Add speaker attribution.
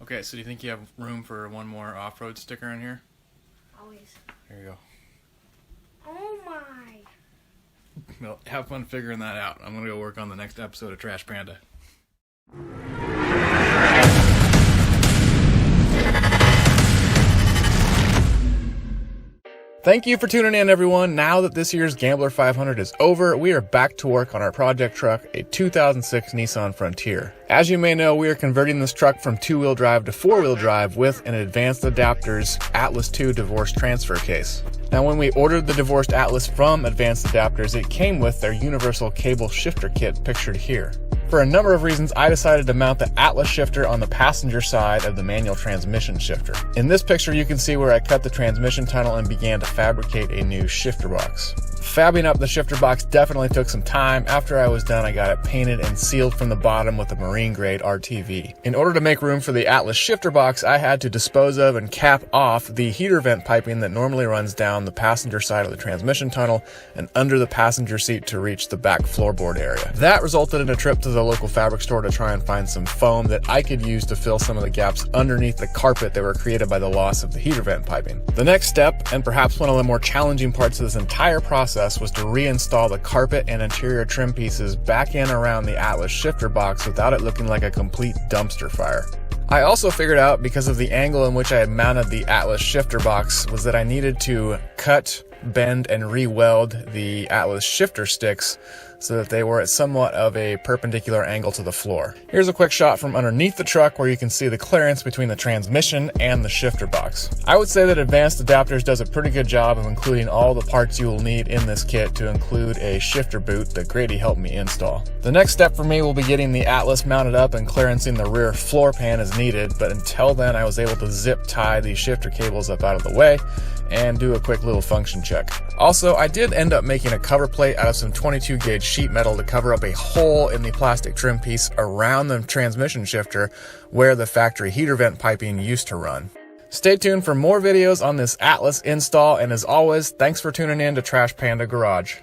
Speaker 1: Okay, so do you think you have room for one more off-road sticker in here?
Speaker 2: Always.
Speaker 1: There you go.
Speaker 2: Oh my.
Speaker 1: Well, have fun figuring that out. I'm going to go work on the next episode of Trash Panda. Thank you for tuning in, everyone. Now that this year's Gambler 500 is over, we are back to work on our project truck, a 2006 Nissan Frontier. As you may know, we are converting this truck from two-wheel drive to four-wheel drive with an Advanced Adapters Atlas II divorce transfer case. Now, when we ordered the divorced Atlas from Advanced Adapters, it came with their universal cable shifter kit pictured here. For a number of reasons, I decided to mount the Atlas shifter on the passenger side of the manual transmission shifter. In this picture, you can see where I cut the transmission tunnel and began to fabricate a new shifter box. Fabbing up the shifter box definitely took some time. After I was done, I got it painted and sealed from the bottom with a marine grade RTV. In order to make room for the Atlas shifter box, I had to dispose of and cap off the heater vent piping that normally runs down the passenger side of the transmission tunnel and under the passenger seat to reach the back floorboard area. That resulted in a trip to the local fabric store to try and find some foam that I could use to fill some of the gaps underneath the carpet that were created by the loss of the heater vent piping. The next step, and perhaps one of the more challenging parts of this entire process, was to reinstall the carpet and interior trim pieces back in around the Atlas shifter box without it looking like a complete dumpster fire. I also figured out, because of the angle in which I had mounted the Atlas shifter box, was that I needed to cut, bend, and re-weld the Atlas shifter sticks so that they were at somewhat of a perpendicular angle to the floor. Here's a quick shot from underneath the truck where you can see the clearance between the transmission and the shifter box. I would say that Advanced Adapters does a pretty good job of including all the parts you will need in this kit, to include a shifter boot that Grady helped me install. The next step for me will be getting the Atlas mounted up and clearancing the rear floor pan as needed, but until then I was able to zip tie the shifter cables up out of the way and do a quick little function check. Also, I did end up making a cover plate out of some 22 gauge sheet metal to cover up a hole in the plastic trim piece around the transmission shifter where the factory heater vent piping used to run. Stay tuned for more videos on this Atlas install, and as always, thanks for tuning in to Trash Panda Garage.